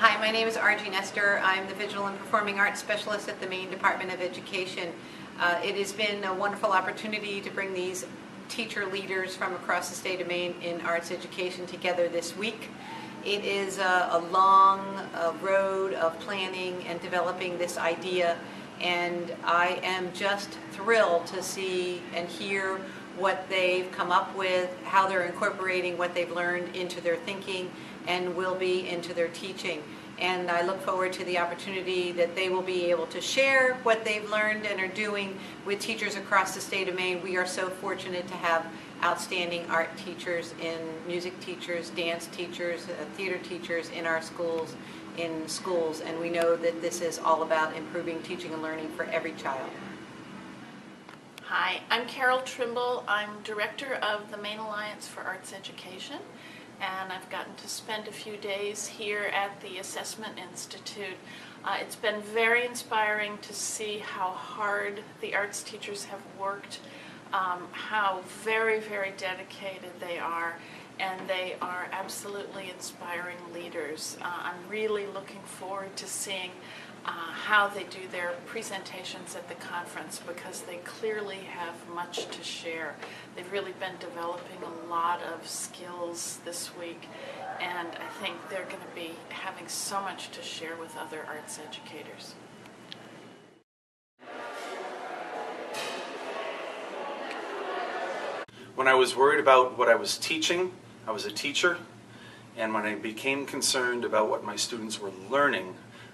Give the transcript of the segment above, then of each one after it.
Hi, my name is R.G. Nestor. I'm the Visual and Performing Arts Specialist at the Maine Department of Education. It has been a wonderful opportunity to bring these teacher leaders from across the state of Maine in arts education together this week. It is a long road of planning and developing this idea, and I am just thrilled to see and hear what they've come up with, how they're incorporating what they've learned into their thinking and will be into their teaching. And I look forward to the opportunity that they will be able to share what they've learned and are doing with teachers across the state of Maine. We are so fortunate to have outstanding art teachers, music teachers, dance teachers, theater teachers in our schools, and we know that this is all about improving teaching and learning for every child. Hi, I'm Carol Trimble. I'm Director of the Maine Alliance for Arts Education, and I've gotten to spend a few days here at the Assessment Institute. It's been very inspiring to see how hard the arts teachers have worked, how very, very dedicated they are, and they are absolutely inspiring leaders. I'm really looking forward to seeing how they do their presentations at the conference, because they clearly have much to share. They've really been developing a lot of skills this week, and I think they're going to be having so much to share with other arts educators. When I was worried about what I was teaching, I was a teacher, and when I became concerned about what my students were learning,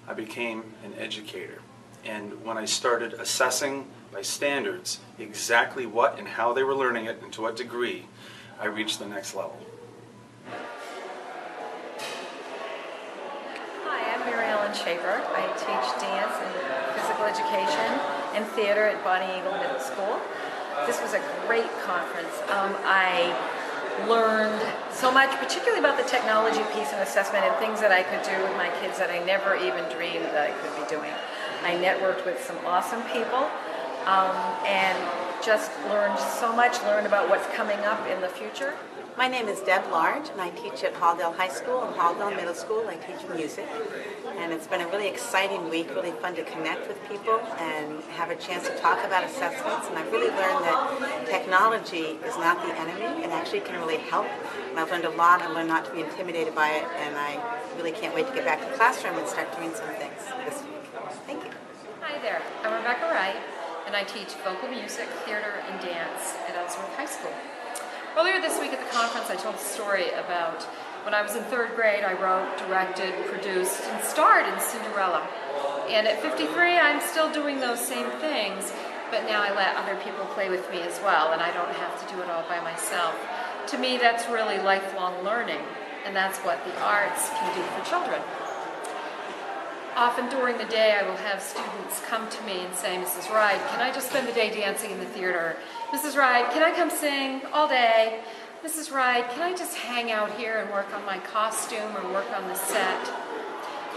I became an educator. And when I started assessing by standards exactly what and how they were learning it and to what degree, I reached the next level. Hi, I'm Mary Ellen Schaefer. I teach dance and physical education and theater at Bonnie Eagle Middle School. This was a great conference. I learned so much, particularly about the technology piece and assessment and things that I could do with my kids that I never even dreamed that I could be doing. I networked with some awesome people and just learned so much, learned about what's coming up in the future. My name is Deb Large, and I teach at Halldale High School and Halldale Middle School. I teach music, and it's been a really exciting week, really fun to connect with people and have a chance to talk about assessments. And I've really learned that technology is not the enemy. It actually can really help. And I've learned a lot. I learned not to be intimidated by it, and I really can't wait to get back to the classroom and start doing some things this week. Thank you. Hi there, I'm Rebecca Wright, and I teach vocal music, theater, and dance at Ellsworth High School. Earlier this week at the conference, I told a story about when I was in third grade. I wrote, directed, produced, and starred in Cinderella. And at 53, I'm still doing those same things, but now I let other people play with me as well, and I don't have to do it all by myself. To me, that's really lifelong learning, and that's what the arts can do for children. Often during the day, I will have students come to me and say, Mrs. Wright, can I just spend the day dancing in the theater? Mrs. Wright, can I come sing all day? Mrs. Wright, can I just hang out here and work on my costume or work on the set?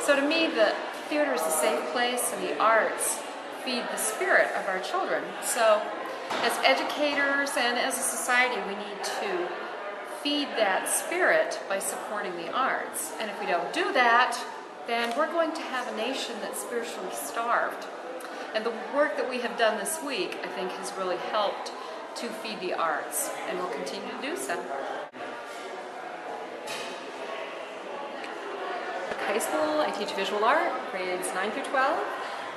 So to me, the theater is a safe place, and the arts feed the spirit of our children. So as educators and as a society, we need to feed that spirit by supporting the arts. And if we don't do that, then we're going to have a nation that's spiritually starved. And the work that we have done this week, I think, has really helped to feed the arts, and will continue to do so. High school, I teach visual art, grades 9 through 12,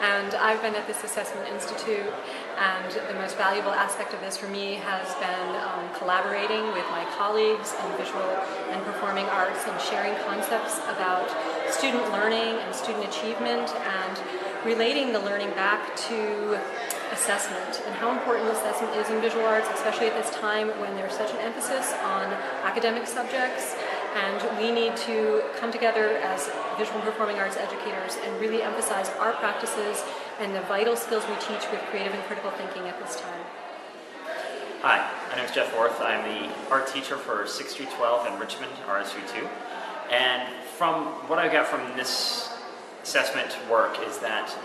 and I've been at this Assessment Institute, and the most valuable aspect of this for me has been collaborating with my colleagues in visual and performing arts and sharing concepts about student learning and student achievement, and relating the learning back to assessment and how important assessment is in visual arts, especially at this time when there's such an emphasis on academic subjects. And we need to come together as visual and performing arts educators and really emphasize our practices and the vital skills we teach with creative and critical thinking at this time. Hi, my name is Jeff Orth. I'm the art teacher for 6th through 12 in Richmond, RSU2. And from what I got from this assessment work is that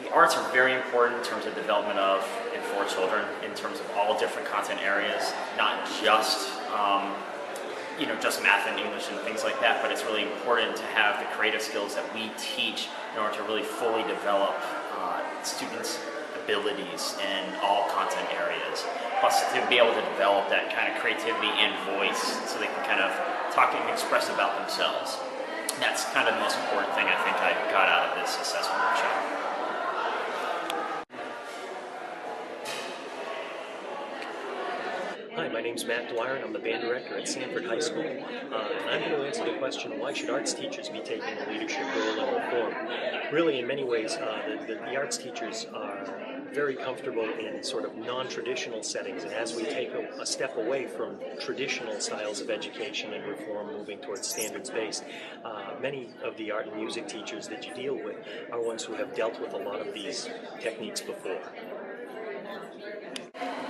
the arts are very important in terms of development of and for children in terms of all different content areas, not just just math and English and things like that, but it's really important to have the creative skills that we teach in order to really fully develop students' abilities in all content areas. Plus, to be able to develop that kind of creativity and voice so they can kind of talk and express about themselves. That's kind of the most important thing I think I got out of this assessment workshop. Hi, my name's Matt Dwyer and I'm the band director at Sanford High School. And I'm going to answer the question, why should arts teachers be taking a leadership role in reform? Really, in many ways, the arts teachers are very comfortable in sort of non-traditional settings, and as we take a step away from traditional styles of education and reform, moving towards standards-based, many of the art and music teachers that you deal with are ones who have dealt with a lot of these techniques before.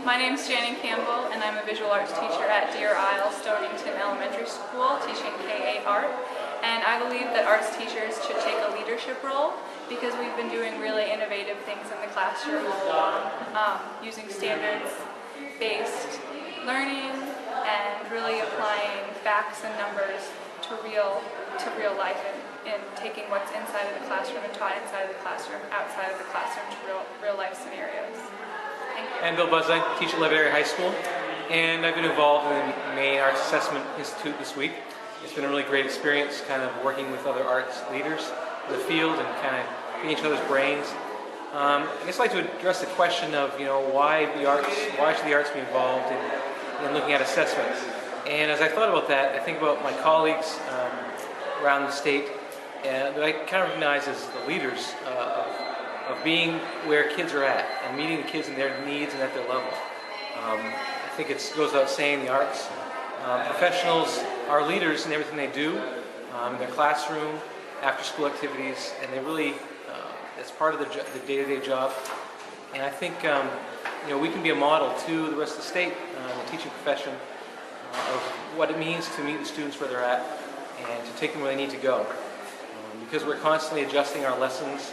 My name is Janine Campbell, and I'm a visual arts teacher at Deer Isle Stonington Elementary School, teaching K-8 art. And I believe that arts teachers should take a leadership role because we've been doing really innovative things in the classroom, using standards-based learning and really applying facts and numbers to real life and taking what's inside of the classroom and taught inside of the classroom, outside of the classroom to real life scenarios. I'm Bill Buzz. I teach at Levitt Area High School, and I've been involved in the Maine Arts Assessment Institute this week. It's been a really great experience kind of working with other arts leaders in the field and kind of getting each other's brains. I guess I'd like to address the question of, why should the arts be involved in looking at assessments? And as I thought about that, I think about my colleagues around the state that I kind of recognize as the leaders of being where kids are at and meeting the kids and their needs and at their level. I think it goes without saying the arts professionals are leaders in everything they do, in their classroom, after school activities, and they really, it's part of the day-to-day job. And I think we can be a model to the rest of the state, the teaching profession, of what it means to meet the students where they're at and to take them where they need to go. Because we're constantly adjusting our lessons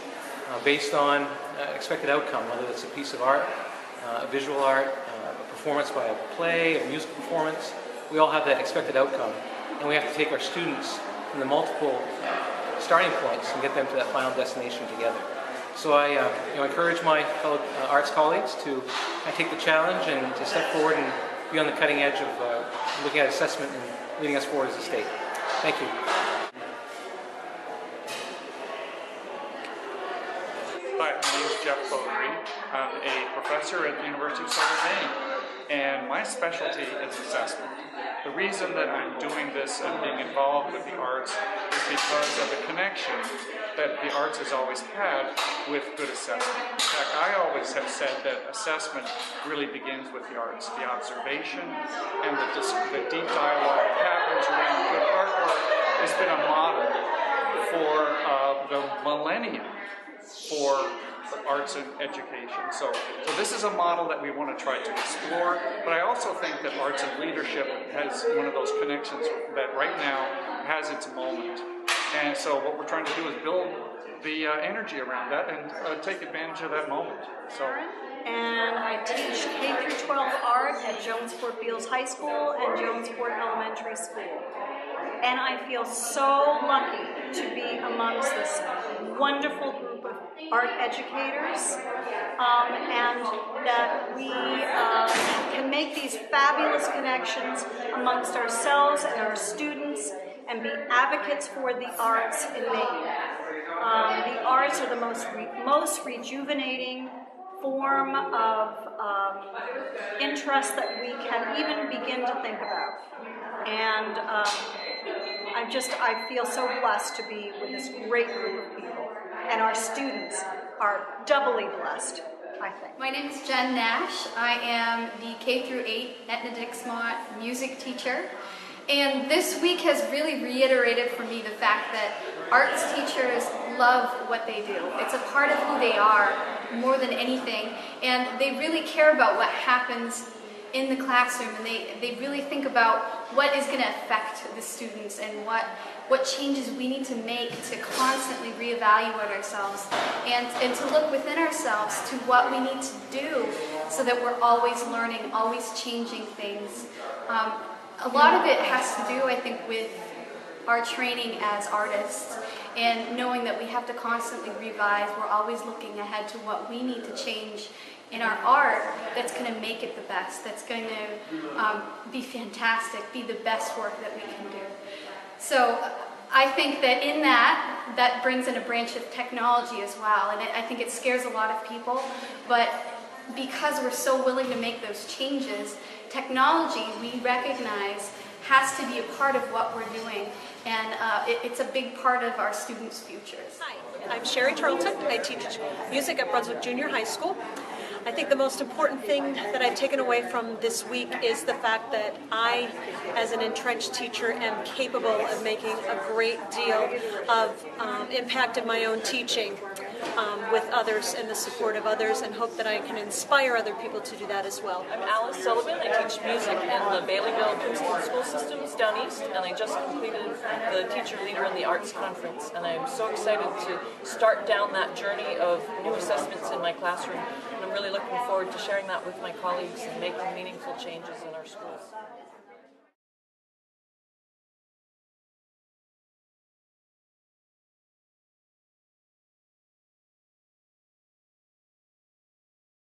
based on expected outcome, whether it's a piece of art, visual art, a performance by a play, a musical performance. We all have that expected outcome, and we have to take our students from the multiple starting points and get them to that final destination together. So I encourage my fellow arts colleagues to take the challenge and to step forward and be on the cutting edge of looking at assessment and leading us forward as a state. Thank you. Hi, my name is Jeff Beaudry. I'm a professor at the University of Southern Maine, and my specialty is assessment. The reason that I'm doing this and being involved with the arts is because of the connection that the arts has always had with good assessment. In fact, I always have said that assessment really begins with the arts. The observation and the deep dialogue that happens around good artwork has been a model for the millennium for arts and education. So this is a model that we want to try to explore, but I also think that arts and leadership has one of those connections that right now has its moment. And so what we're trying to do is build the energy around that and take advantage of that moment. So. And I teach K-12 art at Jonesport Beals High School and Jonesport Elementary School. And I feel so lucky to be amongst this wonderful group of art educators, and that we can make these fabulous connections amongst ourselves and our students and be advocates for the arts in Maine. The arts are the most rejuvenating form of interest that we can even begin to think about. And I feel so blessed to be with this great group of people. And our students are doubly blessed, I think. My name is Jen Nash. I am the K-8 Etna Dixmont music teacher. And this week has really reiterated for me the fact that arts teachers love what they do. It's a part of who they are more than anything, and they really care about what happens in the classroom, and they really think about what is going to affect the students and what changes we need to make to constantly reevaluate ourselves and to look within ourselves to what we need to do so that we're always learning, always changing things. a lot of it has to do, I think, with our training as artists and knowing that we have to constantly revise. We're always looking ahead to what we need to change in our art that's going to make it the best, that's going to be fantastic, be the best work that we can do. So I think that in that brings in a branch of technology as well, and I think it scares a lot of people, but because we're so willing to make those changes, technology, we recognize, has to be a part of what we're doing, and it's a big part of our students' futures. Hi, I'm Sherry Charlton. I teach music at Brunswick Junior High School. I think the most important thing that I've taken away from this week is the fact that I, as an entrenched teacher, am capable of making a great deal of impact in my own teaching with others and the support of others, and hope that I can inspire other people to do that as well. I'm Alice Sullivan. I teach music in the Baileyville Princeton School Systems down east, and I just completed the Teacher Leader in the Arts Conference, and I'm so excited to start down that journey of new assessments in my classroom, and I'm really looking forward to sharing that with my colleagues and making meaningful changes in our schools.